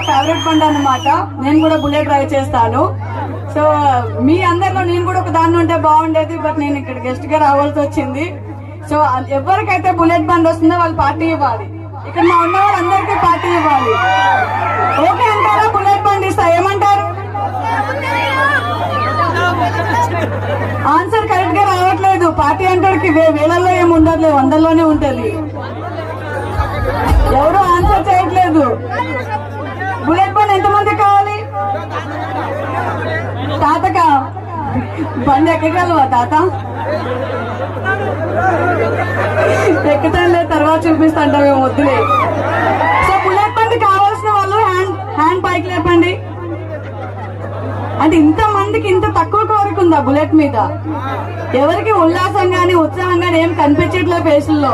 Favourite బండి అన్నమాట. నేను కూడా బుల్లెట్ డ్రైవ్ చేస్తాను. సో మీ అందరిలో నేను కూడా ఒక దాన్ని ఉంటే బాగుండేది, బట్ నేను ఇక్కడ గెస్ట్ గా రావాల్సి వచ్చింది. సో ఎవరికైతే బుల్లెట్ బండి వస్తుందో వాళ్ళు పార్టీ ఇవ్వాలి. ఇక్కడ మా ఉన్న వాళ్ళందరికీ పార్టీ ఇవ్వాలి. ఓకే అంటారా? బుల్లెట్ బండి ఇస్తా, ఏమంటారు? ఆన్సర్ కరెక్ట్ గా రావట్లేదు. పార్టీ అంటే వేలల్లో ఏమి ఉండదు, వందల్లోనే ఉంటది. ఎవరు ఆన్సర్ చేయట్లేదు. బుల్లెట్ బండి ఎంతమంది కావాలి? తాతకా బండి ఎక్కగలవా తాత? ఎక్కటలే, తర్వాత చూపిస్తాంట మేము, వద్దులే. సో బుల్లెట్ బండి కావాల్సిన వాళ్ళు హ్యాండ్ పైకి లేపండి. అంటే ఇంత మందికి ఇంత తక్కువ కోరిక ఉందా బుల్లెట్ మీద? ఎవరికి ఉల్లాసంగాని ఉత్సాహంగాని ఏం కనిపించట్లే ఫేసుల్లో.